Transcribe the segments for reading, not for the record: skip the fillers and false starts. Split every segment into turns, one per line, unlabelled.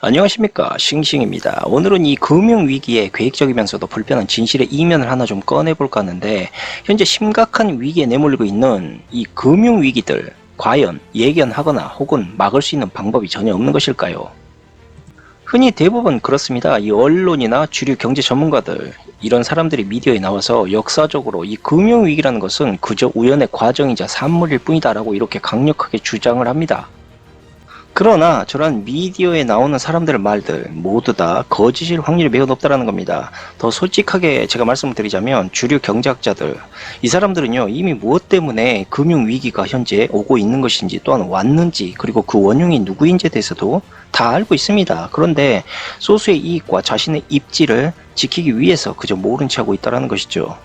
안녕하십니까, 싱싱입니다. 오늘은 이 금융위기에 계획적이면서도 불편한 진실의 이면을 하나 좀 꺼내볼까 하는데, 현재 심각한 위기에 내몰리고 있는 이 금융위기들 과연 예견하거나 혹은 막을 수 있는 방법이 전혀 없는 것일까요? 흔히 대부분 그렇습니다. 이 언론이나 주류 경제 전문가들, 이런 사람들이 미디어에 나와서 역사적으로 이 금융위기라는 것은 그저 우연의 과정이자 산물일 뿐이다라고 이렇게 강력하게 주장을 합니다. 그러나 저런 미디어에 나오는 사람들의 말들 모두 다 거짓일 확률이 매우 높다는 겁니다. 더 솔직하게 제가 말씀을 드리자면 주류 경제학자들, 이 사람들은요 이미 무엇 때문에 금융위기가 현재 오고 있는 것인지, 또한 왔는지, 그리고 그 원흉이 누구인지에 대해서도 다 알고 있습니다. 그런데 소수의 이익과 자신의 입지를 지키기 위해서 그저 모른 체 하고 있다는 것이죠.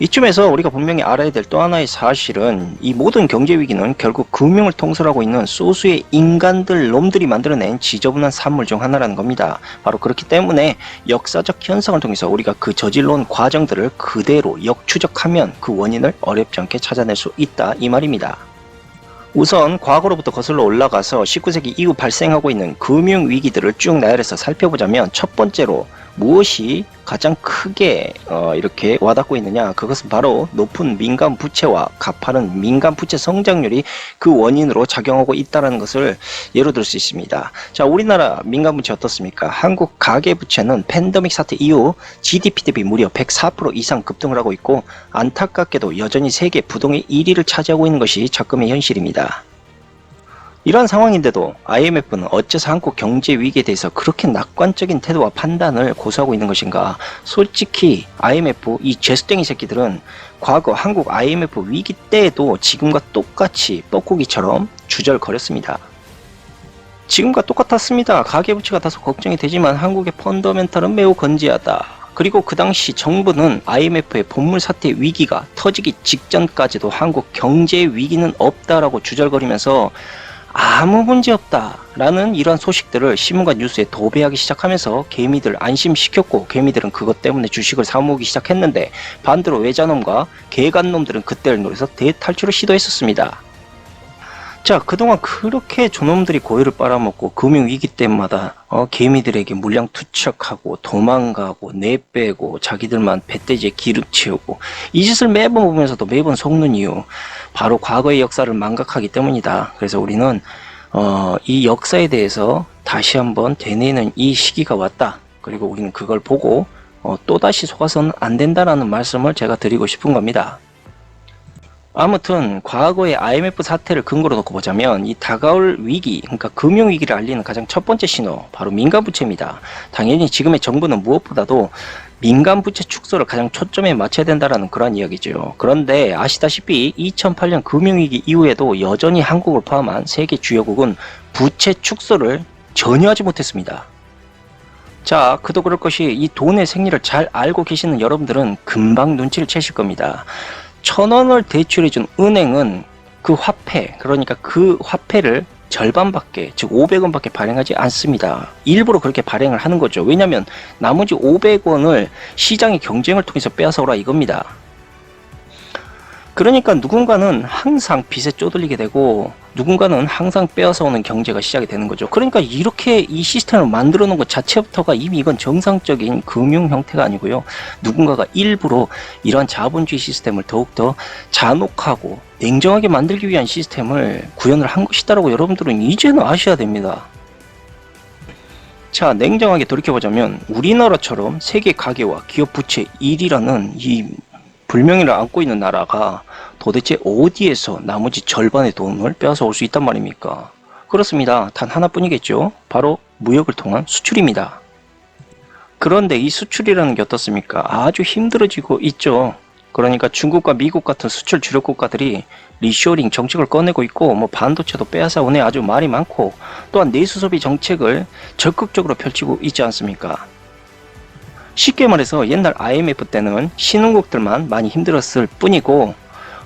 이쯤에서 우리가 분명히 알아야 될 또 하나의 사실은, 이 모든 경제 위기는 결국 금융을 통솔하고 있는 소수의 인간들 놈들이 만들어낸 지저분한 산물 중 하나라는 겁니다. 바로 그렇기 때문에 역사적 현상을 통해서 우리가 그 저질러온 과정들을 그대로 역추적하면 그 원인을 어렵지 않게 찾아낼 수 있다, 이 말입니다. 우선 과거로부터 거슬러 올라가서 19세기 이후 발생하고 있는 금융위기들을 쭉 나열해서 살펴보자면, 첫 번째로 무엇이 가장 크게 이렇게 와닿고 있느냐, 그것은 바로 높은 민간 부채와 가파른 민간 부채 성장률이 그 원인으로 작용하고 있다는 것을 예로 들 수 있습니다. 자, 우리나라 민간 부채 어떻습니까? 한국 가계 부채는 팬데믹 사태 이후 GDP 대비 무려 104% 이상 급등을 하고 있고, 안타깝게도 여전히 세계 부동의 1위를 차지하고 있는 것이 작금의 현실입니다. 이러한 상황인데도 IMF는 어째서 한국 경제 위기에 대해서 그렇게 낙관적인 태도와 판단을 고수하고 있는 것인가? 솔직히 IMF 이 죄수땡이 새끼들은 과거 한국 IMF 위기 때에도 지금과 똑같이 뻐꾸기처럼 주절거렸습니다. 지금과 똑같았습니다. 가계부채가 다소 걱정이 되지만 한국의 펀더멘탈은 매우 건재하다. 그리고 그 당시 정부는 IMF의 본물 사태 위기가 터지기 직전까지도 한국 경제 위기는 없다라고 주절거리면서 아무 문제 없다라는 이런 소식들을 신문과 뉴스에 도배하기 시작하면서 개미들 안심시켰고, 개미들은 그것 때문에 주식을 사모으기 시작했는데, 반대로 외자놈과 개간놈들은 그때를 노려서 대탈출을 시도했었습니다. 자, 그동안 그렇게 저놈들이 고유를 빨아먹고 금융위기 때마다 개미들에게 물량 투척하고 도망가고 내빼고 자기들만 배돼지에 기름 채우고, 이 짓을 매번 보면서도 매번 속는 이유, 바로 과거의 역사를 망각하기 때문이다. 그래서 우리는 이 역사에 대해서 다시 한번 되뇌는 이 시기가 왔다. 그리고 우리는 그걸 보고 또다시 속아서는 안 된다라는 말씀을 제가 드리고 싶은 겁니다. 아무튼 과거의 IMF 사태를 근거로 놓고 보자면, 이 다가올 위기, 그러니까 금융위기를 알리는 가장 첫 번째 신호, 바로 민간부채입니다. 당연히 지금의 정부는 무엇보다도 민간부채 축소를 가장 초점에 맞춰야 된다는 그런 이야기죠. 그런데 아시다시피 2008년 금융위기 이후에도 여전히 한국을 포함한 세계 주요국은 부채 축소를 전혀 하지 못했습니다. 자, 그도 그럴 것이, 이 돈의 생리를 잘 알고 계시는 여러분들은 금방 눈치를 채실 겁니다. 1,000원을 대출해준 은행은 그 화폐, 그러니까 그 화폐를 절반밖에, 즉 500원밖에 발행하지 않습니다. 일부러 그렇게 발행을 하는 거죠. 왜냐하면 나머지 500원을 시장의 경쟁을 통해서 빼앗아오라 이겁니다. 그러니까 누군가는 항상 빚에 쪼들리게 되고, 누군가는 항상 빼앗아오는 경제가 시작이 되는 거죠. 그러니까 이렇게 이 시스템을 만들어 놓은 것 자체부터가 이미 이건 정상적인 금융 형태가 아니고요, 누군가가 일부러 이러한 자본주의 시스템을 더욱더 잔혹하고 냉정하게 만들기 위한 시스템을 구현을 한 것이다라고 여러분들은 이제는 아셔야 됩니다. 자, 냉정하게 돌이켜보자면 우리나라처럼 세계 가계와 기업 부채 1위라는 이 불명예를 안고 있는 나라가 도대체 어디에서 나머지 절반의 돈을 빼앗아 올 수 있단 말입니까? 그렇습니다. 단 하나뿐이겠죠. 바로 무역을 통한 수출입니다. 그런데 이 수출이라는 게 어떻습니까? 아주 힘들어지고 있죠. 그러니까 중국과 미국 같은 수출 주력 국가들이 리쇼링 정책을 꺼내고 있고, 반도체도 빼앗아 오네 아주 말이 많고, 또한 내수 소비 정책을 적극적으로 펼치고 있지 않습니까? 쉽게 말해서 옛날 IMF 때는 신흥국들만 많이 힘들었을 뿐이고,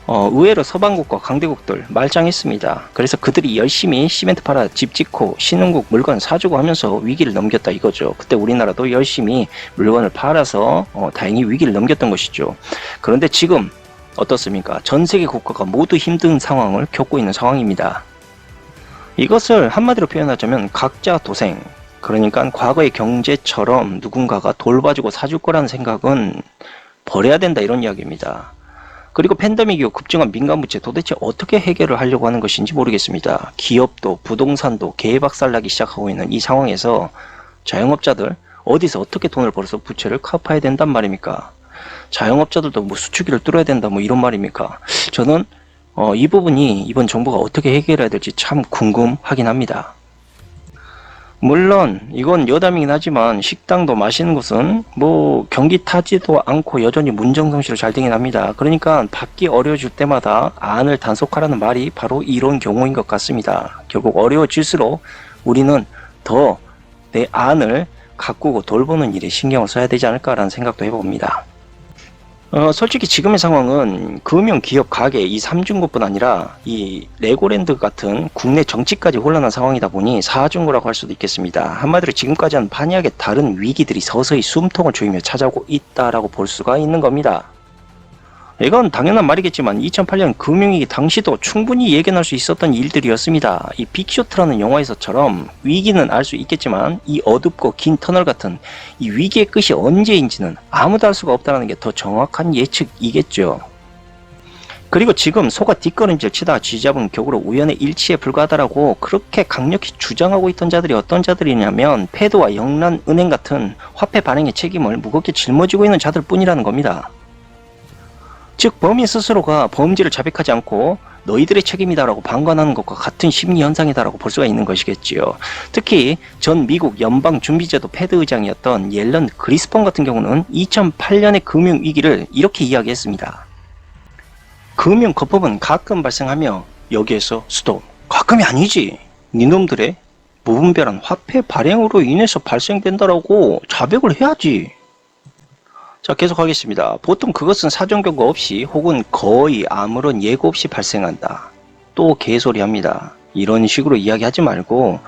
의외로 서방국과 강대국들 말짱했습니다. 그래서 그들이 열심히 시멘트 팔아 집 짓고 신흥국 물건 사주고 하면서 위기를 넘겼다 이거죠. 그때 우리나라도 열심히 물건을 팔아서 다행히 위기를 넘겼던 것이죠. 그런데 지금 어떻습니까? 전 세계 국가가 모두 힘든 상황을 겪고 있는 상황입니다. 이것을 한마디로 표현하자면 각자 도생, 그러니까 과거의 경제처럼 누군가가 돌봐주고 사줄 거라는 생각은 버려야 된다, 이런 이야기입니다. 그리고 팬데믹 이후 급증한 민간부채, 도대체 어떻게 해결을 하려고 하는 것인지 모르겠습니다. 기업도 부동산도 개박살나기 시작하고 있는 이 상황에서 자영업자들 어디서 어떻게 돈을 벌어서 부채를 갚아야 된단 말입니까? 자영업자들도 뭐 수축기를 뚫어야 된다, 뭐 이런 말입니까? 저는 이 부분이 이번 정부가 어떻게 해결해야 될지 참 궁금하긴 합니다. 물론 이건 여담이긴 하지만 식당도 마시는 곳은 뭐 경기 타지도 않고 여전히 문정성시로 잘 되긴 합니다. 그러니까 받기 어려워질 때마다 안을 단속하라는 말이 바로 이런 경우인 것 같습니다. 결국 어려워질수록 우리는 더 내 안을 가꾸고 돌보는 일에 신경을 써야 되지 않을까라는 생각도 해봅니다. 솔직히 지금의 상황은 금융, 기업, 가계 이 3중고뿐 아니라 이 레고랜드 같은 국내 정치까지 혼란한 상황이다 보니 4중고라고 할 수도 있겠습니다. 한마디로 지금까지는 판이하게 다른 위기들이 서서히 숨통을 조이며 찾아오고 있다라고 볼 수가 있는 겁니다. 이건 당연한 말이겠지만 2008년 금융위기 당시도 충분히 예견할 수 있었던 일들이었습니다. 이 빅쇼트라는 영화에서처럼 위기는 알 수 있겠지만 이 어둡고 긴 터널 같은 이 위기의 끝이 언제인지는 아무도 알 수가 없다는 게 더 정확한 예측이겠죠. 그리고 지금 소가 뒷걸음질 치다 쥐잡은 격으로 우연의 일치에 불과하다라고 그렇게 강력히 주장하고 있던 자들이 어떤 자들이냐면 패드와 영란은행 같은 화폐 발행의 책임을 무겁게 짊어지고 있는 자들 뿐이라는 겁니다. 즉 범인 스스로가 범죄를 자백하지 않고 너희들의 책임이다라고 방관하는 것과 같은 심리현상이다라고 볼 수가 있는 것이겠지요. 특히 전 미국 연방준비제도 패드 의장이었던 옐런 그리스폰 같은 경우는 2008년의 금융위기를 이렇게 이야기했습니다. 금융거품은 가끔 발생하며 여기에서 스톱. 가끔이 아니지. 니놈들의 무분별한 화폐 발행으로 인해서 발생된다라고 자백을 해야지. 자, 계속하겠습니다. 보통 그것은 사전 경고 없이 혹은 거의 아무런 예고 없이 발생한다. 또 개소리 합니다. 이런 식으로 이야기하지 말고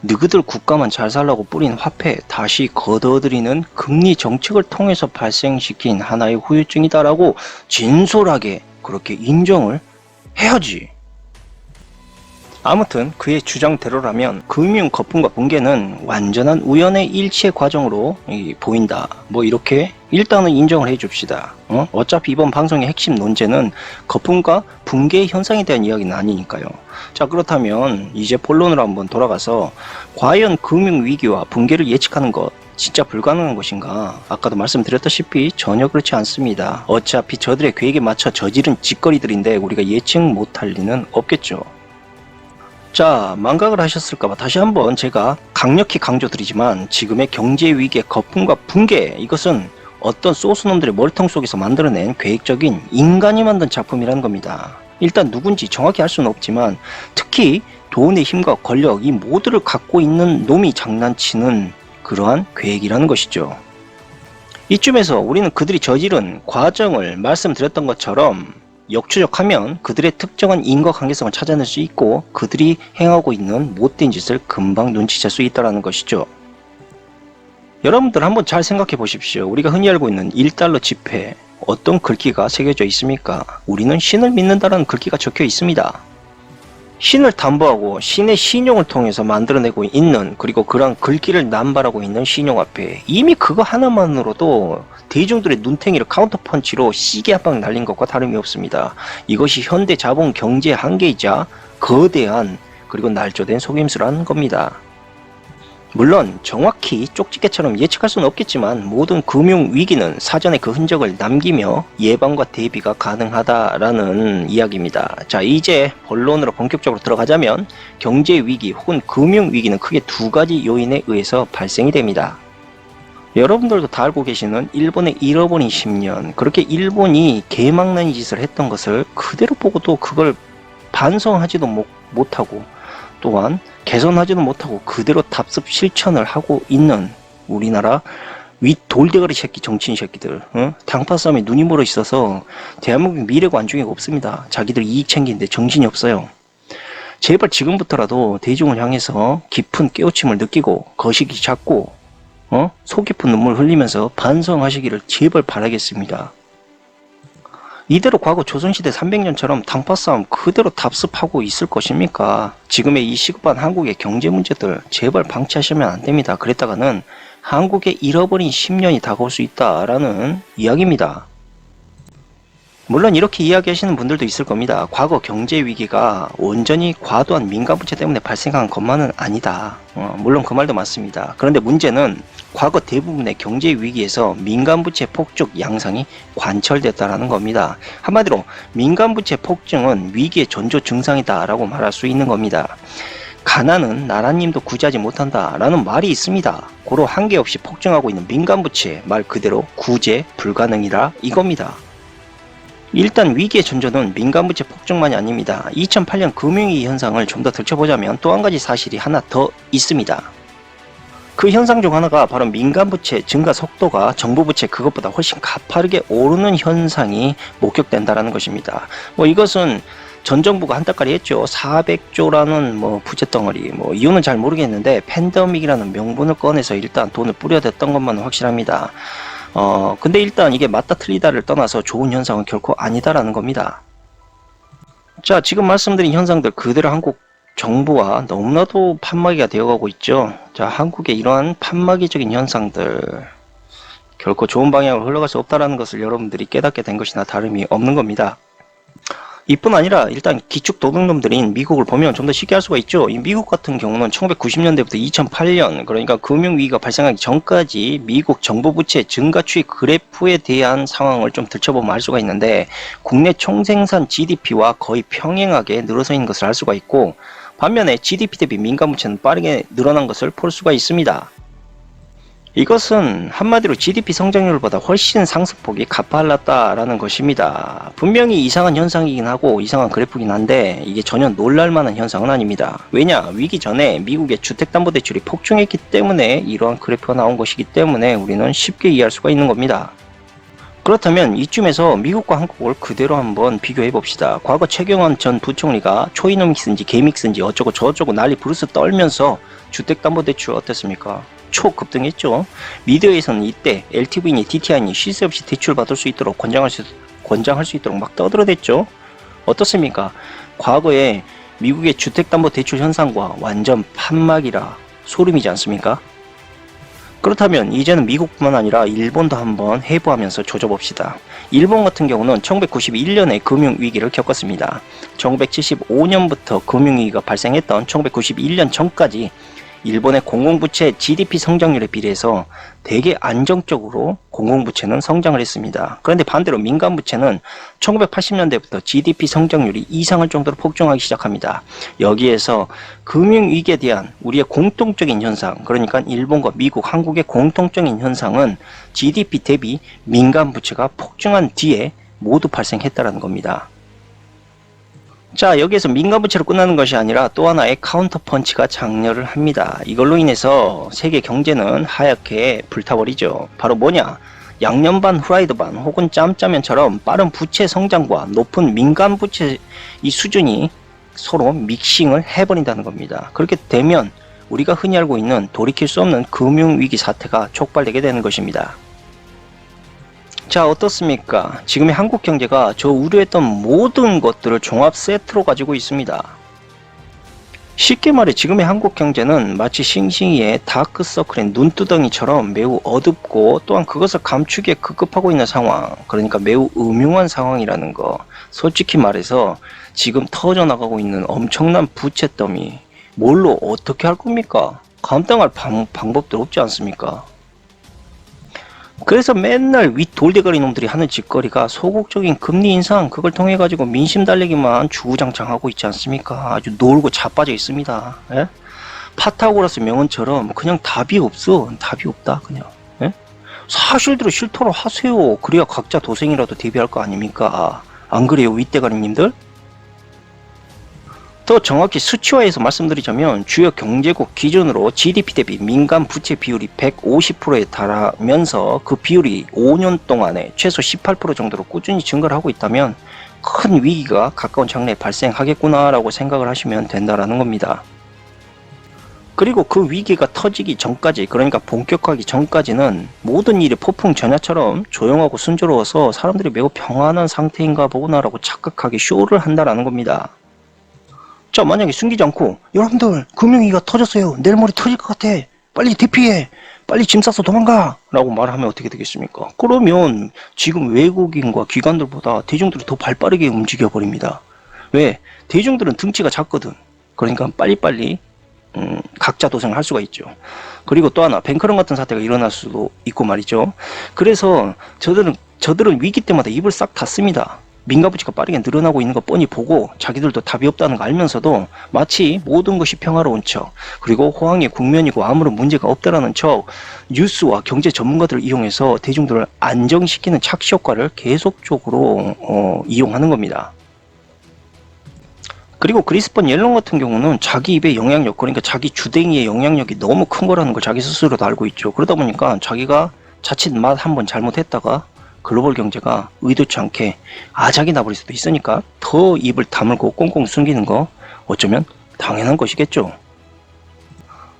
너희들 국가만 잘 살라고 뿌린 화폐 다시 걷어들이는 금리 정책을 통해서 발생시킨 하나의 후유증이다라고 진솔하게 그렇게 인정을 해야지. 아무튼 그의 주장대로라면 금융 거품과 붕괴는 완전한 우연의 일치의 과정으로 보인다. 뭐 이렇게 일단은 인정을 해줍시다. 어차피 이번 방송의 핵심 논제는 거품과 붕괴의 현상에 대한 이야기는 아니니까요. 자, 그렇다면 이제 본론으로 한번 돌아가서 과연 금융위기와 붕괴를 예측하는 것 진짜 불가능한 것인가? 아까도 말씀드렸다시피 전혀 그렇지 않습니다. 어차피 저들의 계획에 맞춰 저지른 짓거리들인데 우리가 예측 못할 리는 없겠죠. 자, 망각을 하셨을까봐 다시 한번 제가 강력히 강조드리지만 지금의 경제 위기의 거품과 붕괴, 이것은 어떤 소수놈들의 머리통 속에서 만들어낸 계획적인 인간이 만든 작품이라는 겁니다. 일단 누군지 정확히 알 수는 없지만 특히 돈의 힘과 권력 이 모두를 갖고 있는 놈이 장난치는 그러한 계획이라는 것이죠. 이쯤에서 우리는 그들이 저지른 과정을 말씀드렸던 것처럼 역추적하면 그들의 특정한 인과관계성을 찾아낼 수 있고 그들이 행하고 있는 못된 짓을 금방 눈치챌 수 있다는 것이죠. 여러분들 한번 잘 생각해 보십시오. 우리가 흔히 알고 있는 1달러 지폐 어떤 글귀가 새겨져 있습니까? 우리는 신을 믿는다라는 글귀가 적혀 있습니다. 신을 담보하고 신의 신용을 통해서 만들어내고 있는 그리고 그러한 글귀를 남발하고 있는 신용화폐, 이미 그거 하나만으로도 대중들의 눈탱이를 카운터펀치로 시계 한 방 날린 것과 다름이 없습니다. 이것이 현대 자본 경제의 한계이자 거대한 그리고 날조된 속임수라는 겁니다. 물론 정확히 쪽집게처럼 예측할 수는 없겠지만 모든 금융위기는 사전에 그 흔적을 남기며 예방과 대비가 가능하다라는 이야기입니다. 자, 이제 본론으로 본격적으로 들어가자면 경제위기 혹은 금융위기는 크게 두 가지 요인에 의해서 발생이 됩니다. 여러분들도 다 알고 계시는 일본의 잃어버린 10년, 그렇게 일본이 개망나니 짓을 했던 것을 그대로 보고도 그걸 반성하지도 못하고 또한 개선하지도 못하고 그대로 답습 실천을 하고 있는 우리나라 윗 돌대가리 새끼 정치인 새끼들, 당파 싸움에 눈이 멀어 있어서 대한민국 미래가 안중에가 없습니다. 자기들 이익 챙기는데 정신이 없어요. 제발 지금부터라도 대중을 향해서 깊은 깨우침을 느끼고 거시기 잡고 속 깊은 눈물 흘리면서 반성하시기를 제발 바라겠습니다. 이대로 과거 조선시대 300년처럼 당파 싸움 그대로 답습하고 있을 것입니까? 지금의 이 시급한 한국의 경제 문제들 제발 방치하시면 안 됩니다. 그랬다가는 한국의 잃어버린 10년이 다가올 수 있다라는 이야기입니다. 물론 이렇게 이야기하시는 분들도 있을 겁니다. 과거 경제 위기가 온전히 과도한 민간 부채 때문에 발생한 것만은 아니다. 물론 그 말도 맞습니다. 그런데 문제는 과거 대부분의 경제 위기에서 민간 부채 폭증 양상이 관철됐다라는 겁니다. 한마디로 민간 부채 폭증은 위기의 전조 증상이다라고 말할 수 있는 겁니다. 가난은 나라님도 구제하지 못한다라는 말이 있습니다. 고로 한계 없이 폭증하고 있는 민간 부채 말 그대로 구제 불가능이라 이겁니다. 일단 위기의 전조는 민간부채 폭증만이 아닙니다. 2008년 금융위기 현상을 좀 더 들춰보자면 또 한 가지 사실이 하나 더 있습니다. 그 현상 중 하나가 바로 민간부채 증가 속도가 정부부채 그것보다 훨씬 가파르게 오르는 현상이 목격된다는 것입니다. 이것은 전 정부가 한따까리 했죠. 400조라는 부채덩어리 이유는 잘 모르겠는데 팬데믹이라는 명분을 꺼내서 일단 돈을 뿌려댔던 것만은 확실합니다. 근데 일단 이게 맞다 틀리다를 떠나서 좋은 현상은 결코 아니다라는 겁니다. 자, 지금 말씀드린 현상들 그대로 한국 정부와 너무나도 판마기가 되어가고 있죠. 자, 한국의 이러한 판마기적인 현상들 결코 좋은 방향으로 흘러갈 수 없다라는 것을 여러분들이 깨닫게 된 것이나 다름이 없는 겁니다. 이뿐 아니라 일단 기축 도둑놈들인 미국을 보면 좀 더 쉽게 할 수가 있죠. 이 미국 같은 경우는 1990년대부터 2008년 그러니까 금융위기가 발생하기 전까지 미국 정부 부채 증가 추이 그래프에 대한 상황을 좀 들춰보면 알 수가 있는데 국내 총생산 GDP와 거의 평행하게 늘어서 있는 것을 알 수가 있고 반면에 GDP 대비 민간 부채는 빠르게 늘어난 것을 볼 수가 있습니다. 이것은 한마디로 GDP 성장률보다 훨씬 상승폭이 가팔랐다라는 것입니다. 분명히 이상한 현상이긴 하고 이상한 그래프긴 한데 이게 전혀 놀랄만한 현상은 아닙니다. 왜냐? 위기 전에 미국의 주택담보대출이 폭증했기 때문에 이러한 그래프가 나온 것이기 때문에 우리는 쉽게 이해할 수가 있는 겁니다. 그렇다면 이쯤에서 미국과 한국을 그대로 한번 비교해 봅시다. 과거 최경환 전 부총리가 초이노믹스인지 개믹스인지 어쩌고 저쩌고 난리 부르스 떨면서 주택담보대출 어땠습니까? 초급등했죠. 미디어에서는 이때 LTV니 DTI니 시세 없이 대출 받을 수 있도록 권장할 수 있도록 막 떠들어댔죠. 어떻습니까? 과거에 미국의 주택담보대출 현상과 완전 판막이라 소름이지 않습니까? 그렇다면 이제는 미국뿐만 아니라 일본도 한번 해부하면서 조져봅시다. 일본 같은 경우는 1991년에 금융위기를 겪었습니다. 1975년부터 금융위기가 발생했던 1991년 전까지 일본의 공공부채 GDP 성장률에 비례해서 되게 안정적으로 공공부채는 성장을 했습니다. 그런데 반대로 민간부채는 1980년대부터 GDP 성장률이 이상할 정도로 폭증하기 시작합니다. 여기에서 금융위기에 대한 우리의 공통적인 현상, 그러니까 일본과 미국, 한국의 공통적인 현상은 GDP 대비 민간부채가 폭증한 뒤에 모두 발생했다는 겁니다. 자, 여기에서 민간부채로 끝나는 것이 아니라 또 하나의 카운터 펀치가 장렬을 합니다. 이걸로 인해서 세계 경제는 하얗게 불타버리죠. 바로 뭐냐? 양념 반 후라이드 반 혹은 짬짜면처럼 빠른 부채 성장과 높은 민간부채 이 수준이 서로 믹싱을 해버린다는 겁니다. 그렇게 되면 우리가 흔히 알고 있는 돌이킬 수 없는 금융위기 사태가 촉발되게 되는 것입니다. 자, 어떻습니까? 지금의 한국 경제가 저 우려했던 모든 것들을 종합 세트로 가지고 있습니다. 쉽게 말해 지금의 한국 경제는 마치 싱싱이의 다크서클의 눈두덩이처럼 매우 어둡고 또한 그것을 감추기에 급급하고 있는 상황, 그러니까 매우 음흉한 상황이라는 거. 솔직히 말해서 지금 터져나가고 있는 엄청난 부채 더미 뭘로 어떻게 할 겁니까? 감당할 방법들 없지 않습니까? 그래서 맨날 윗 돌대가리 놈들이 하는 짓거리가 소극적인 금리 인상 그걸 통해 가지고 민심 달래기만 주구장창하고 있지 않습니까? 아주 놀고 자빠져 있습니다. 예? 파타고라스 명언처럼 그냥 답이 없어. 답이 없다 그냥. 예? 사실대로 실토를 하세요. 그래야 각자 도생이라도 대비할 거 아닙니까? 안 그래요 윗대가리님들? 더 정확히 수치화해서 말씀드리자면 주요 경제국 기준으로 GDP 대비 민간 부채 비율이 150%에 달하면서 그 비율이 5년 동안에 최소 18% 정도로 꾸준히 증가를 하고 있다면 큰 위기가 가까운 장래에 발생하겠구나 라고 생각을 하시면 된다라는 겁니다. 그리고 그 위기가 터지기 전까지, 그러니까 본격화하기 전까지는 모든 일이 폭풍전야처럼 조용하고 순조로워서 사람들이 매우 평안한 상태인가 보구나라고 착각하게 쇼를 한다라는 겁니다. 자, 만약에 숨기지 않고 여러분들 금융위기가 터졌어요, 내일 모레 터질 것 같아, 빨리 대피해, 빨리 짐 싸서 도망가 라고 말하면 어떻게 되겠습니까? 그러면 지금 외국인과 기관들보다 대중들이 더 발빠르게 움직여 버립니다. 왜? 대중들은 등치가 작거든. 그러니까 빨리빨리 각자 도생을 할 수가 있죠. 그리고 또 하나, 뱅크런 같은 사태가 일어날 수도 있고 말이죠. 그래서 저들은 위기 때마다 입을 싹 닫습니다. 민간 부채가 빠르게 늘어나고 있는 거 뻔히 보고 자기들도 답이 없다는 거 알면서도 마치 모든 것이 평화로운 척, 그리고 호황의 국면이고 아무런 문제가 없다라는 척 뉴스와 경제 전문가들을 이용해서 대중들을 안정시키는 착시 효과를 계속적으로 이용하는 겁니다. 그리고 크리스폰 옐런 같은 경우는 자기 입의 영향력, 그러니까 자기 주댕이의 영향력이 너무 큰 거라는 걸 자기 스스로도 알고 있죠. 그러다 보니까 자기가 자칫 맛 한번 잘못했다가 글로벌 경제가 의도치 않게 아작이 나버릴 수도 있으니까 더 입을 다물고 꽁꽁 숨기는 거 어쩌면 당연한 것이겠죠.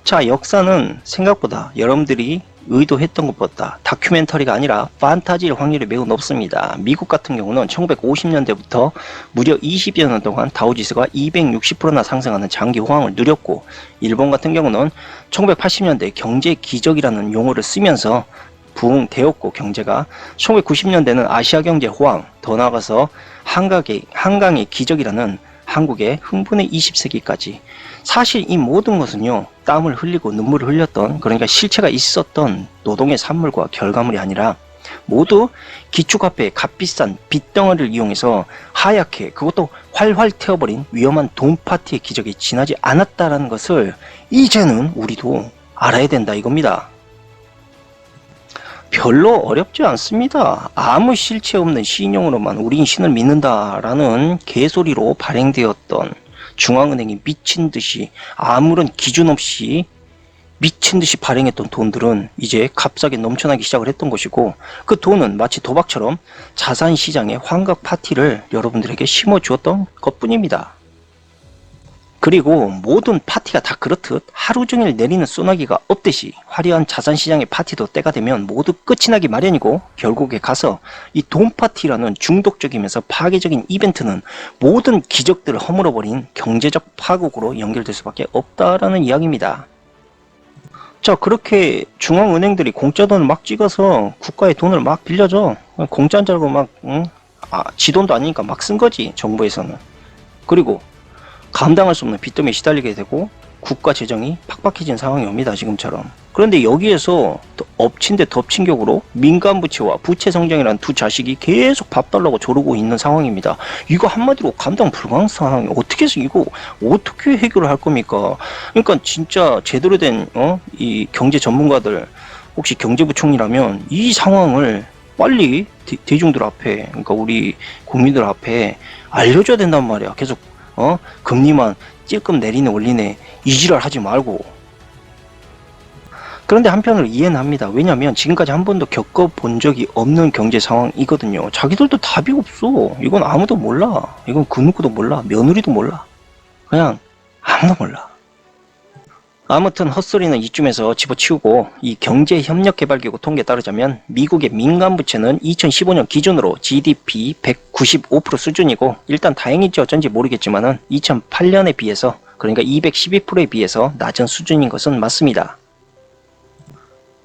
자, 역사는 생각보다 여러분들이 의도했던 것보다 다큐멘터리가 아니라 판타지일 확률이 매우 높습니다. 미국 같은 경우는 1950년대부터 무려 20여 년 동안 다우지수가 260%나 상승하는 장기 호황을 누렸고, 일본 같은 경우는 1980년대 경제 기적이라는 용어를 쓰면서 부흥되었고, 경제가 1990년대는 아시아 경제 호황, 더 나아가서 한강의 기적이라는 한국의 흥분의 20세기까지, 사실 이 모든 것은요, 땀을 흘리고 눈물을 흘렸던, 그러니까 실체가 있었던 노동의 산물과 결과물이 아니라 모두 기축화폐의 값비싼 빚덩어리를 이용해서 하얗게, 그것도 활활 태워버린 위험한 돈 파티의 기적이 지나지 않았다라는 것을 이제는 우리도 알아야 된다 이겁니다. 별로 어렵지 않습니다. 아무 실체 없는 신용으로만 우린 신을 믿는다라는 개소리로 발행되었던, 중앙은행이 미친듯이 아무런 기준 없이 미친듯이 발행했던 돈들은 이제 값싸게 넘쳐나기 시작을 했던 것이고, 그 돈은 마치 도박처럼 자산시장의 환각 파티를 여러분들에게 심어주었던 것뿐입니다. 그리고 모든 파티가 다 그렇듯 하루 종일 내리는 소나기가 없듯이 화려한 자산시장의 파티도 때가 되면 모두 끝이 나기 마련이고, 결국에 가서 이 돈 파티라는 중독적이면서 파괴적인 이벤트는 모든 기적들을 허물어버린 경제적 파국으로 연결될 수밖에 없다라는 이야기입니다. 자, 그렇게 중앙은행들이 공짜 돈을 막 찍어서 국가의 돈을 막 빌려줘. 공짜인 줄 알고 막 지 돈도 아니니까 막 쓴 거지, 정부에서는. 그리고 감당할 수 없는 빚더미에 시달리게 되고 국가 재정이 팍팍해진 상황이 옵니다, 지금처럼. 그런데 여기에서 엎친 데 덮친 격으로 민간 부채와 부채 성장이라는 두 자식이 계속 밥 달라고 조르고 있는 상황입니다. 이거 한마디로 감당 불가능한 상황이 어떻게 해서 이거 어떻게 해결을 할 겁니까? 그러니까 진짜 제대로 된 이 경제 전문가들, 혹시 경제부총리라면 이 상황을 빨리 대중들 앞에, 그러니까 우리 국민들 앞에 알려줘야 된단 말이야. 계속 금리만 찔끔 내리네 올리네 이지랄 하지 말고. 그런데 한편으로 이해는 합니다. 왜냐면 지금까지 한 번도 겪어본 적이 없는 경제 상황이거든요. 자기들도 답이 없어. 이건 아무도 몰라. 이건 그 누구도 몰라. 며느리도 몰라. 그냥 아무도 몰라. 아무튼 헛소리는 이쯤에서 집어치우고, 이 경제협력개발기구 통계에 따르자면 미국의 민간 부채는 2015년 기준으로 GDP 195% 수준이고, 일단 다행인지 어쩐지 모르겠지만은 2008년에 비해서, 그러니까 212%에 비해서 낮은 수준인 것은 맞습니다.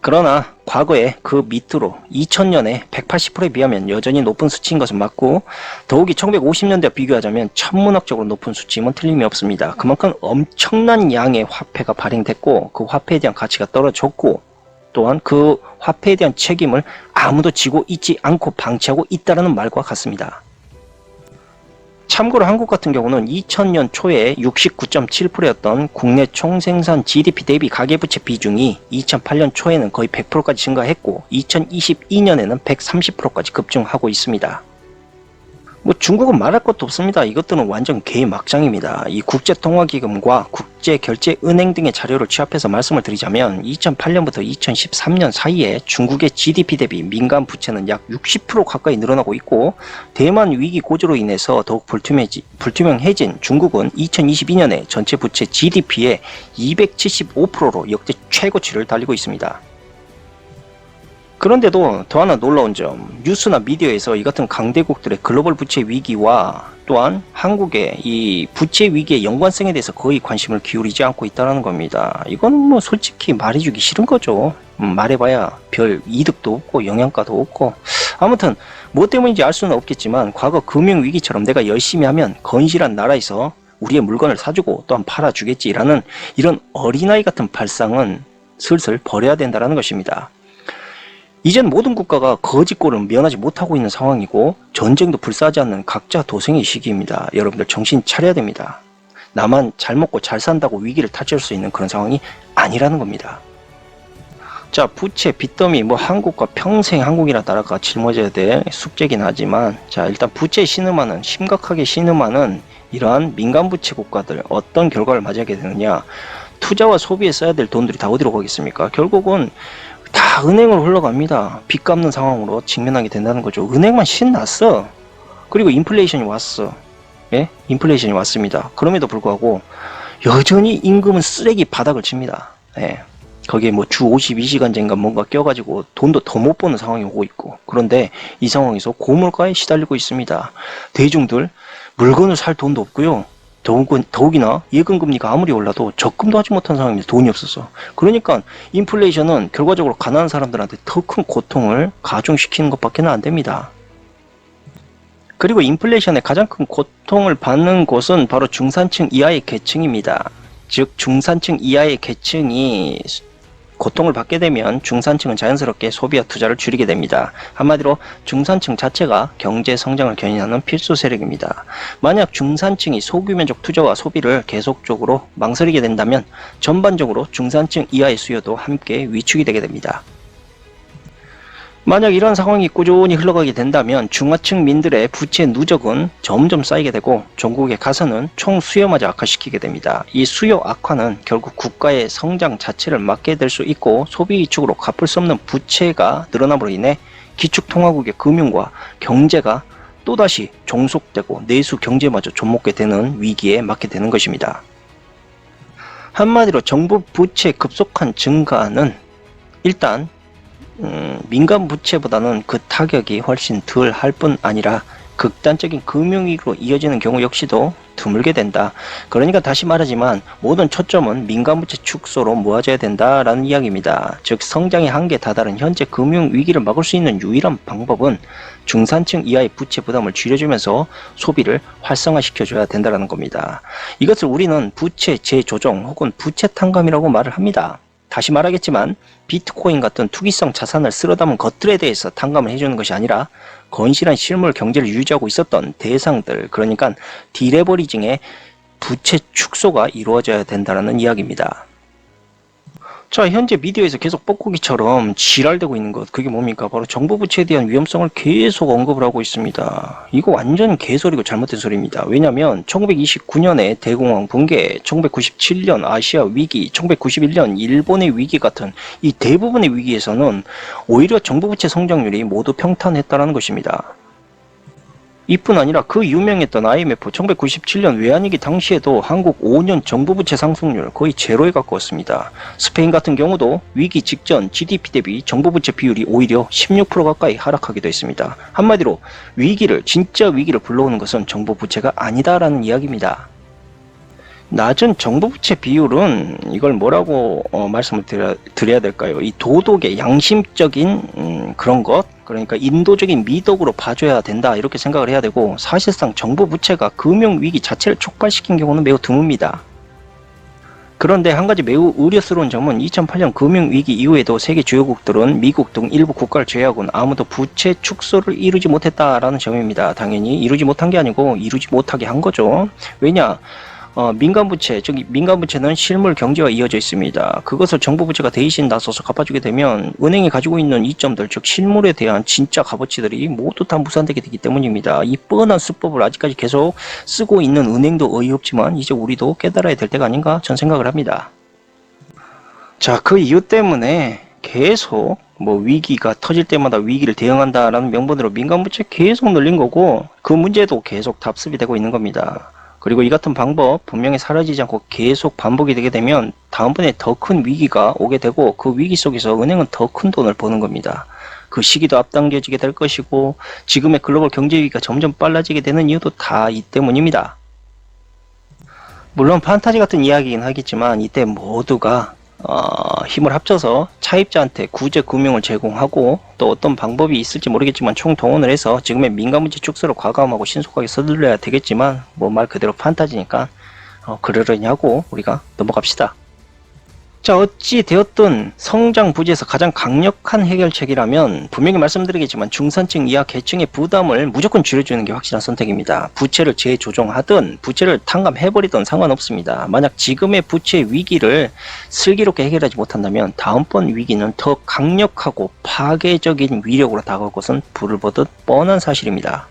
그러나 과거에 그 밑으로 2000년에 180%에 비하면 여전히 높은 수치인 것은 맞고, 더욱이 1950년대와 비교하자면 천문학적으로 높은 수치임은 틀림이 없습니다. 그만큼 엄청난 양의 화폐가 발행됐고 그 화폐에 대한 가치가 떨어졌고, 또한 그 화폐에 대한 책임을 아무도 지고 있지 않고 방치하고 있다는 말과 같습니다. 참고로 한국 같은 경우는 2000년 초에 69.7%였던 국내 총생산 GDP 대비 가계부채 비중이 2008년 초에는 거의 100%까지 증가했고 2022년에는 130%까지 급증하고 있습니다. 뭐 중국은 말할 것도 없습니다. 이것들은 완전 개막장입니다. 이 국제통화기금과 국제결제은행 등의 자료를 취합해서 말씀을 드리자면 2008년부터 2013년 사이에 중국의 GDP 대비 민간 부채는 약 60% 가까이 늘어나고 있고, 대만 위기 고조로 인해서 더욱 불투명해진 중국은 2022년에 전체 부채 GDP의 275%로 역대 최고치를 달리고 있습니다. 그런데도 더 하나 놀라운 점, 뉴스나 미디어에서 이 같은 강대국들의 글로벌 부채 위기와 또한 한국의 이 부채 위기의 연관성에 대해서 거의 관심을 기울이지 않고 있다는 겁니다. 이건 뭐 솔직히 말해주기 싫은 거죠. 말해봐야 별 이득도 없고 영양가도 없고, 아무튼 뭐 때문인지 알 수는 없겠지만 과거 금융위기처럼 내가 열심히 하면 건실한 나라에서 우리의 물건을 사주고 또한 팔아주겠지라는 이런 어린아이 같은 발상은 슬슬 버려야 된다는 것입니다. 이젠 모든 국가가 거짓골을 면하지 못하고 있는 상황이고 전쟁도 불사하지 않는 각자 도생의 시기입니다. 여러분들 정신 차려야 됩니다. 나만 잘 먹고 잘 산다고 위기를 탈출할 수 있는 그런 상황이 아니라는 겁니다. 자, 부채, 빚더미, 뭐 한국과 평생 한국이라 나라가 짊어져야 될 숙제긴 하지만, 자, 일단 부채 신음하는, 심각하게 신음하는 이러한 민간 부채 국가들 어떤 결과를 맞이하게 되느냐. 투자와 소비에 써야 될 돈들이 다 어디로 가겠습니까? 결국은 다 은행으로 흘러갑니다. 빚 갚는 상황으로 직면하게 된다는 거죠. 은행만 신났어. 그리고 인플레이션이 왔어. 예? 인플레이션이 왔습니다. 그럼에도 불구하고 여전히 임금은 쓰레기 바닥을 칩니다. 예. 거기에 뭐 주 52시간제인가 뭔가 껴가지고 돈도 더 못 버는 상황이 오고 있고, 그런데 이 상황에서 고물가에 시달리고 있습니다. 대중들 물건을 살 돈도 없고요. 더욱이나 예금금리가 아무리 올라도 적금도 하지 못한 상황입니다. 돈이 없어서. 그러니까 인플레이션은 결과적으로 가난한 사람들한테 더 큰 고통을 가중시키는 것밖에 안 됩니다. 그리고 인플레이션의 가장 큰 고통을 받는 곳은 바로 중산층 이하의 계층입니다. 즉 중산층 이하의 계층이 고통을 받게 되면 중산층은 자연스럽게 소비와 투자를 줄이게 됩니다. 한마디로 중산층 자체가 경제 성장을 견인하는 필수 세력입니다. 만약 중산층이 소규모적 투자와 소비를 계속적으로 망설이게 된다면 전반적으로 중산층 이하의 수요도 함께 위축이 되게 됩니다. 만약 이런 상황이 꾸준히 흘러가게 된다면 중하층 민들의 부채 누적은 점점 쌓이게 되고 전국의 가서는 총 수요마저 악화시키게 됩니다. 이 수요 악화는 결국 국가의 성장 자체를 막게 될 수 있고 소비 위축으로 갚을 수 없는 부채가 늘어남으로 인해 기축통화국의 금융과 경제가 또다시 종속되고 내수 경제마저 좀먹게 되는 위기에 맞게 되는 것입니다. 한마디로 정부 부채 급속한 증가는 일단 민간 부채보다는 그 타격이 훨씬 덜 할 뿐 아니라 극단적인 금융위기로 이어지는 경우 역시도 드물게 된다. 그러니까 다시 말하지만 모든 초점은 민간 부채 축소로 모아져야 된다라는 이야기입니다. 즉 성장의 한계에 다다른 현재 금융위기를 막을 수 있는 유일한 방법은 중산층 이하의 부채 부담을 줄여주면서 소비를 활성화시켜줘야 된다는 겁니다. 이것을 우리는 부채 재조정 혹은 부채 탕감이라고 말을 합니다. 다시 말하겠지만 비트코인 같은 투기성 자산을 쓸어 담은 것들에 대해서 탕감을 해주는 것이 아니라 건실한 실물 경제를 유지하고 있었던 대상들, 그러니까 디레버리징의 부채 축소가 이루어져야 된다는 이야기입니다. 자, 현재 미디어에서 계속 뻐꾸기처럼 지랄되고 있는 것, 그게 뭡니까? 바로 정부 부채에 대한 위험성을 계속 언급을 하고 있습니다. 이거 완전 개소리고 잘못된 소리입니다. 왜냐면 1929년에 대공황 붕괴, 1997년 아시아 위기, 1991년 일본의 위기 같은 이 대부분의 위기에서는 오히려 정부 부채 성장률이 모두 평탄했다는 것입니다. 이뿐 아니라 그 유명했던 IMF 1997년 외환위기 당시에도 한국 5년 정부 부채 상승률 거의 제로에 가까웠습니다. 스페인 같은 경우도 위기 직전 GDP 대비 정부 부채 비율이 오히려 16% 가까이 하락하기도 했습니다. 한마디로 진짜 위기를 불러오는 것은 정부 부채가 아니다라는 이야기입니다. 낮은 정부 부채 비율은 이걸 뭐라고 말씀을 드려야 될까요? 이 도덕의 양심적인 그런 것, 그러니까 인도적인 미덕으로 봐줘야 된다 이렇게 생각을 해야 되고, 사실상 정부 부채가 금융위기 자체를 촉발시킨 경우는 매우 드뭅니다. 그런데 한 가지 매우 우려스러운 점은 2008년 금융위기 이후에도 세계 주요국들은 미국 등 일부 국가를 제외하고는 아무도 부채 축소를 이루지 못했다라는 점입니다. 당연히 이루지 못한 게 아니고 이루지 못하게 한 거죠. 왜냐? 민간부채, 저기 민간부채는 실물 경제와 이어져 있습니다. 그것을 정부 부채가 대신 나서서 갚아주게 되면 은행이 가지고 있는 이점들, 즉 실물에 대한 진짜 값어치들이 모두 다 무산되게 되기 때문입니다. 이 뻔한 수법을 아직까지 계속 쓰고 있는 은행도 어이없지만 이제 우리도 깨달아야 될 때가 아닌가 전 생각을 합니다. 자, 그 이유 때문에 계속 뭐 위기가 터질 때마다 위기를 대응한다라는 명분으로 민간부채 계속 늘린 거고 그 문제도 계속 답습이 되고 있는 겁니다. 그리고 이 같은 방법 분명히 사라지지 않고 계속 반복이 되게 되면 다음번에 더 큰 위기가 오게 되고 그 위기 속에서 은행은 더 큰 돈을 버는 겁니다. 그 시기도 앞당겨지게 될 것이고 지금의 글로벌 경제 위기가 점점 빨라지게 되는 이유도 다 이 때문입니다. 물론 판타지 같은 이야기이긴 하겠지만 이때 모두가 힘을 합쳐서 차입자한테 구제 금융을 제공하고 또 어떤 방법이 있을지 모르겠지만 총동원을 해서 지금의 민간문제 축소를 과감하고 신속하게 서둘러야 되겠지만 뭐 말 그대로 판타지니까 그러려니 하고 우리가 넘어갑시다. 자, 어찌 되었든 성장 부지에서 가장 강력한 해결책이라면 분명히 말씀드리겠지만 중산층 이하 계층의 부담을 무조건 줄여주는 게 확실한 선택입니다. 부채를 재조정하든 부채를 탕감해버리든 상관없습니다. 만약 지금의 부채 위기를 슬기롭게 해결하지 못한다면 다음번 위기는 더 강력하고 파괴적인 위력으로 다가올 것은 불을 보듯 뻔한 사실입니다.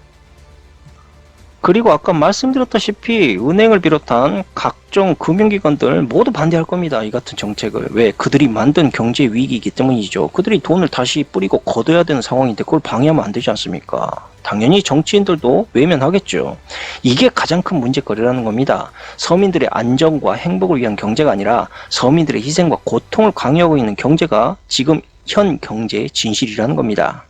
그리고 아까 말씀드렸다시피 은행을 비롯한 각종 금융기관들 모두 반대할 겁니다. 이 같은 정책을. 왜? 그들이 만든 경제 위기이기 때문이죠. 그들이 돈을 다시 뿌리고 걷어야 되는 상황인데 그걸 방해하면 안 되지 않습니까? 당연히 정치인들도 외면하겠죠. 이게 가장 큰 문제거리라는 겁니다. 서민들의 안정과 행복을 위한 경제가 아니라 서민들의 희생과 고통을 강요하고 있는 경제가 지금 현 경제의 진실이라는 겁니다.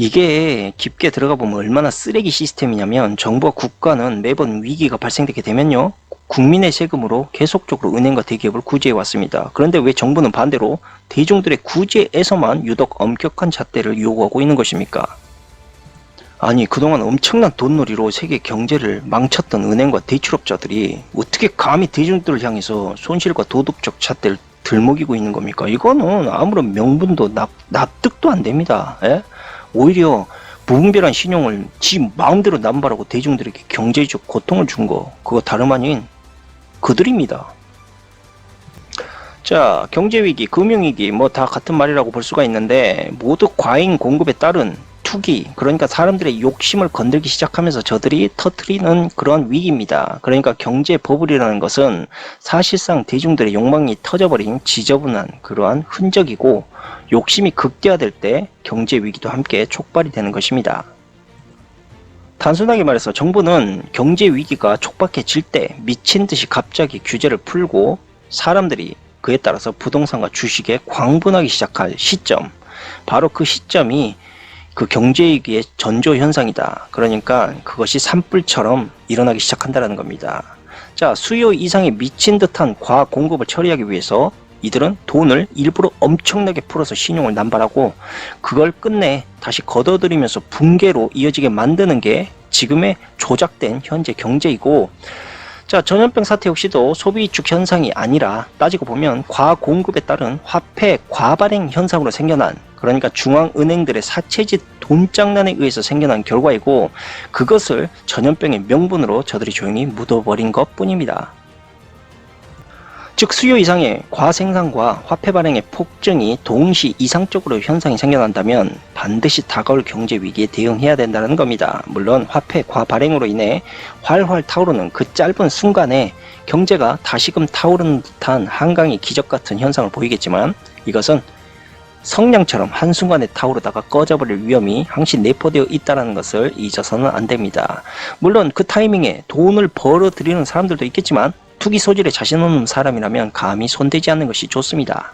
이게 깊게 들어가 보면 얼마나 쓰레기 시스템이냐면 정부와 국가는 매번 위기가 발생되게 되면요 국민의 세금으로 계속적으로 은행과 대기업을 구제해 왔습니다. 그런데 왜 정부는 반대로 대중들의 구제에서만 유독 엄격한 잣대를 요구하고 있는 것입니까? 아니 그동안 엄청난 돈놀이로 세계 경제를 망쳤던 은행과 대출업자들이 어떻게 감히 대중들을 향해서 손실과 도덕적 잣대를 들먹이고 있는 겁니까? 이거는 아무런 명분도 납득도 안 됩니다. 에? 오히려 무분별한 신용을 지 마음대로 남발하고 대중들에게 경제적 고통을 준 거 그거 다름 아닌 그들입니다. 자, 경제위기, 금융위기 뭐 다 같은 말이라고 볼 수가 있는데 모두 과잉 공급에 따른 투기, 그러니까 사람들의 욕심을 건들기 시작하면서 저들이 터뜨리는 그런 위기입니다. 그러니까 경제 버블이라는 것은 사실상 대중들의 욕망이 터져버린 지저분한 그러한 흔적이고 욕심이 극대화될 때 경제 위기도 함께 촉발이 되는 것입니다. 단순하게 말해서 정부는 경제 위기가 촉박해질 때 미친 듯이 갑자기 규제를 풀고 사람들이 그에 따라서 부동산과 주식에 광분하기 시작할 시점, 바로 그 시점이 그 경제위기의 전조 현상이다. 그러니까 그것이 산불처럼 일어나기 시작한다는 겁니다. 자, 수요 이상의 미친 듯한 과공급을 처리하기 위해서 이들은 돈을 일부러 엄청나게 풀어서 신용을 남발하고 그걸 끝내 다시 걷어들이면서 붕괴로 이어지게 만드는 게 지금의 조작된 현재 경제이고, 자, 전염병 사태 역시도 소비 위축 현상이 아니라 따지고 보면 과공급에 따른 화폐 과발행 현상으로 생겨난, 그러니까 중앙은행들의 사채짓 돈장난에 의해서 생겨난 결과이고 그것을 전염병의 명분으로 저들이 조용히 묻어버린 것 뿐입니다. 즉 수요 이상의 과생산과 화폐 발행의 폭증이 동시 이상적으로 현상이 생겨난다면 반드시 다가올 경제 위기에 대응해야 된다는 겁니다. 물론 화폐 과발행으로 인해 활활 타오르는 그 짧은 순간에 경제가 다시금 타오르는 듯한 한강의 기적 같은 현상을 보이겠지만 이것은 성냥처럼 한순간에 타오르다가 꺼져버릴 위험이 항시 내포되어 있다는 것을 잊어서는 안 됩니다. 물론 그 타이밍에 돈을 벌어들이는 사람들도 있겠지만 투기 소질에 자신 없는 사람이라면 감히 손대지 않는 것이 좋습니다.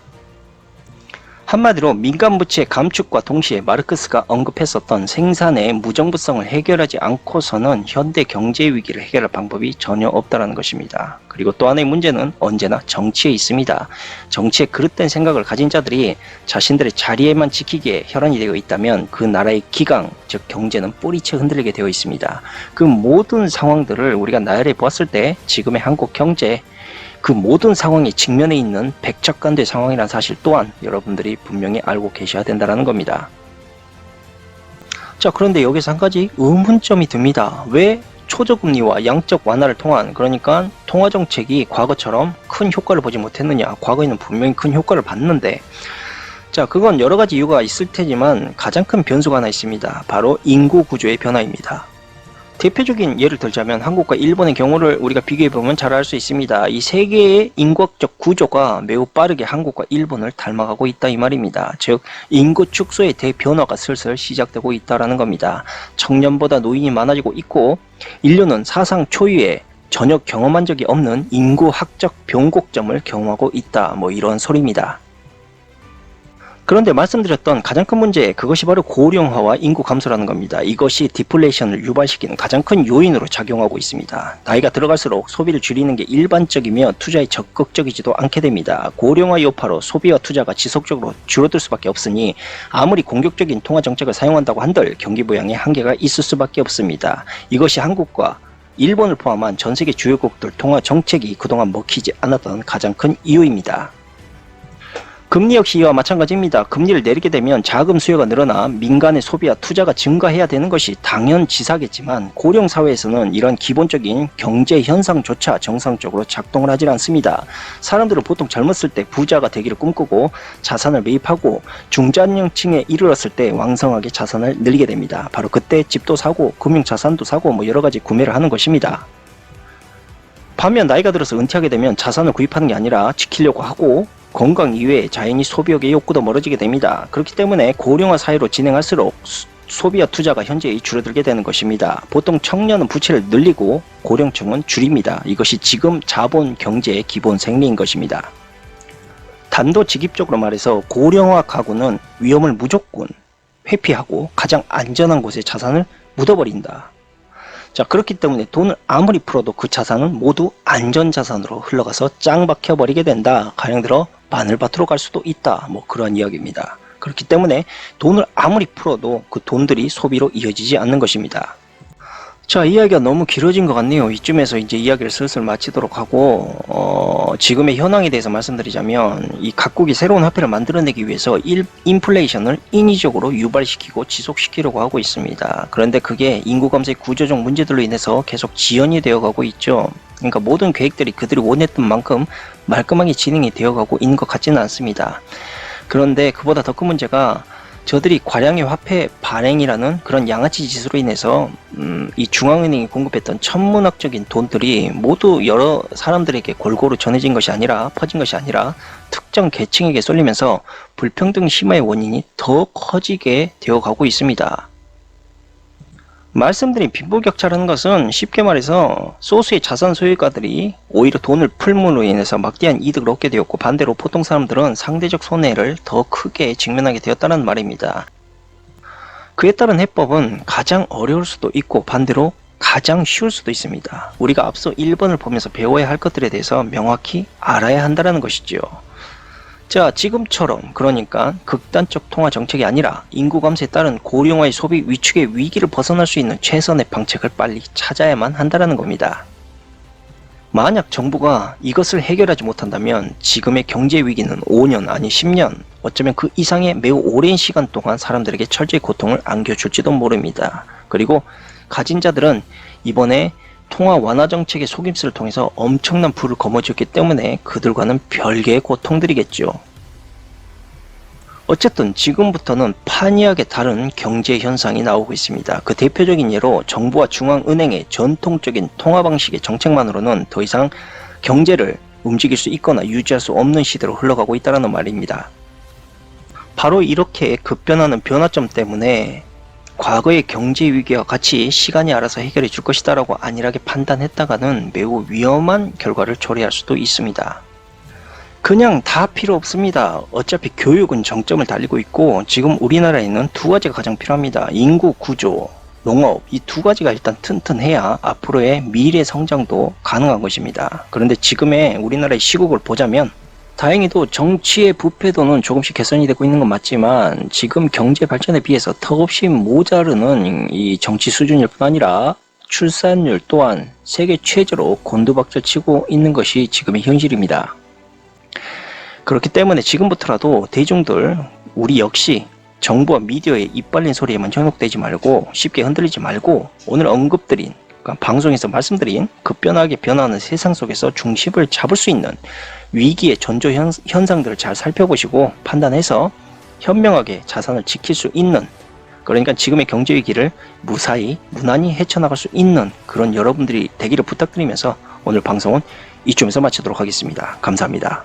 한마디로 민간부채 감축과 동시에 마르크스가 언급했었던 생산의 무정부성을 해결하지 않고서는 현대 경제 위기를 해결할 방법이 전혀 없다는 것입니다. 그리고 또 하나의 문제는 언제나 정치에 있습니다. 정치에 그릇된 생각을 가진 자들이 자신들의 자리에만 지키기에 혈안이 되어 있다면 그 나라의 기강, 즉 경제는 뿌리채 흔들리게 되어 있습니다. 그 모든 상황들을 우리가 나열해 보았을 때 지금의 한국 경제, 그 모든 상황이 직면해 있는 백작관대 상황이라는 사실 또한 여러분들이 분명히 알고 계셔야 된다는 겁니다. 자, 그런데 여기서 한 가지 의문점이 듭니다. 왜 초저금리와 양적 완화를 통한, 그러니까 통화정책이 과거처럼 큰 효과를 보지 못했느냐. 과거에는 분명히 큰 효과를 봤는데, 자, 그건 여러 가지 이유가 있을 테지만 가장 큰 변수가 하나 있습니다. 바로 인구 구조의 변화입니다. 대표적인 예를 들자면 한국과 일본의 경우를 우리가 비교해보면 잘 알 수 있습니다. 이 세 개의 인구학적 구조가 매우 빠르게 한국과 일본을 닮아가고 있다 이 말입니다. 즉 인구 축소의 대변화가 슬슬 시작되고 있다는 겁니다. 청년보다 노인이 많아지고 있고 인류는 사상 초유의 전혀 경험한 적이 없는 인구학적 변곡점을 경험하고 있다, 뭐 이런 소리입니다. 그런데 말씀드렸던 가장 큰 문제, 그것이 바로 고령화와 인구 감소라는 겁니다. 이것이 디플레이션을 유발시키는 가장 큰 요인으로 작용하고 있습니다. 나이가 들어갈수록 소비를 줄이는 게 일반적이며 투자에 적극적이지도 않게 됩니다. 고령화 여파로 소비와 투자가 지속적으로 줄어들 수밖에 없으니 아무리 공격적인 통화정책을 사용한다고 한들 경기 부양에 한계가 있을 수밖에 없습니다. 이것이 한국과 일본을 포함한 전 세계 주요국들 통화정책이 그동안 먹히지 않았던 가장 큰 이유입니다. 금리 역시 이와 마찬가지입니다. 금리를 내리게 되면 자금 수요가 늘어나 민간의 소비와 투자가 증가해야 되는 것이 당연지사겠지만 고령 사회에서는 이런 기본적인 경제 현상조차 정상적으로 작동을 하지 않습니다. 사람들은 보통 젊었을 때 부자가 되기를 꿈꾸고 자산을 매입하고 중장년층에 이르렀을 때 왕성하게 자산을 늘리게 됩니다. 바로 그때 집도 사고 금융자산도 사고 뭐 여러 가지 구매를 하는 것입니다. 반면 나이가 들어서 은퇴하게 되면 자산을 구입하는 게 아니라 지키려고 하고 건강 이외에 자연히 소비욕의 욕구도 멀어지게 됩니다. 그렇기 때문에 고령화 사회로 진행할수록 소비와 투자가 현저히 줄어들게 되는 것입니다. 보통 청년은 부채를 늘리고 고령층은 줄입니다. 이것이 지금 자본 경제의 기본 생리인 것입니다. 단도직입적으로 말해서 고령화 가구는 위험을 무조건 회피하고 가장 안전한 곳에 자산을 묻어버린다. 자, 그렇기 때문에 돈을 아무리 풀어도 그 자산은 모두 안전자산으로 흘러가서 짱 박혀버리게 된다. 가령 들어 마늘밭으로 갈 수도 있다. 뭐 그런 이야기입니다. 그렇기 때문에 돈을 아무리 풀어도 그 돈들이 소비로 이어지지 않는 것입니다. 자, 이야기가 너무 길어진 것 같네요. 이쯤에서 이제 이야기를 슬슬 마치도록 하고 지금의 현황에 대해서 말씀드리자면 이 각국이 새로운 화폐를 만들어내기 위해서 인플레이션을 인위적으로 유발시키고 지속시키려고 하고 있습니다. 그런데 그게 인구 감소의 구조적 문제들로 인해서 계속 지연이 되어가고 있죠. 그러니까 모든 계획들이 그들이 원했던 만큼 말끔하게 진행이 되어가고 있는 것 같지는 않습니다. 그런데 그보다 더 큰 문제가 저들이 과량의 화폐 발행이라는 그런 양아치 짓으로 인해서 이 중앙은행이 공급했던 천문학적인 돈들이 모두 여러 사람들에게 골고루 전해진 것이 아니라 퍼진 것이 아니라 특정 계층에게 쏠리면서 불평등 심화의 원인이 더 커지게 되어가고 있습니다. 말씀드린 빈부격차라는 것은 쉽게 말해서 소수의 자산 소유가들이 오히려 돈을 풀므로 인해서 막대한 이득을 얻게 되었고 반대로 보통 사람들은 상대적 손해를 더 크게 직면하게 되었다는 말입니다. 그에 따른 해법은 가장 어려울 수도 있고 반대로 가장 쉬울 수도 있습니다. 우리가 앞서 1번을 보면서 배워야 할 것들에 대해서 명확히 알아야 한다는 것이죠. 자, 지금처럼 그러니까 극단적 통화 정책이 아니라 인구 감소에 따른 고령화의 소비 위축의 위기를 벗어날 수 있는 최선의 방책을 빨리 찾아야만 한다는 겁니다. 만약 정부가 이것을 해결하지 못한다면 지금의 경제 위기는 5년 아니 10년 어쩌면 그 이상의 매우 오랜 시간 동안 사람들에게 철저히 고통을 안겨줄지도 모릅니다. 그리고 가진 자들은 이번에 통화 완화 정책의 속임수를 통해서 엄청난 부를 거머쥐었기 때문에 그들과는 별개의 고통들이겠죠. 어쨌든 지금부터는 판이하게 다른 경제 현상이 나오고 있습니다. 그 대표적인 예로 정부와 중앙은행의 전통적인 통화 방식의 정책만으로는 더 이상 경제를 움직일 수 있거나 유지할 수 없는 시대로 흘러가고 있다는 말입니다. 바로 이렇게 급변하는 변화점 때문에 과거의 경제 위기와 같이 시간이 알아서 해결해 줄 것이다 라고 안일하게 판단했다가는 매우 위험한 결과를 초래할 수도 있습니다. 그냥 다 필요 없습니다. 어차피 교육은 정점을 달리고 있고 지금 우리나라에는 두 가지가 가장 필요합니다. 인구 구조, 농업, 이 두 가지가 일단 튼튼해야 앞으로의 미래 성장도 가능한 것입니다. 그런데 지금의 우리나라의 시국을 보자면 다행히도 정치의 부패도는 조금씩 개선이 되고 있는 건 맞지만 지금 경제 발전에 비해서 턱없이 모자르는 이 정치 수준일 뿐 아니라 출산율 또한 세계 최저로 곤두박질치고 있는 것이 지금의 현실입니다. 그렇기 때문에 지금부터라도 대중들 우리 역시 정부와 미디어의 입 벌린 소리에만 현혹되지 말고 쉽게 흔들리지 말고 오늘 언급드린 그러니까 방송에서 말씀드린 급변하게 변하는 세상 속에서 중심을 잡을 수 있는 위기의 전조 현상들을 잘 살펴보시고 판단해서 현명하게 자산을 지킬 수 있는, 그러니까 지금의 경제 위기를 무사히 무난히 헤쳐나갈 수 있는 그런 여러분들이 되기를 부탁드리면서 오늘 방송은 이쯤에서 마치도록 하겠습니다. 감사합니다.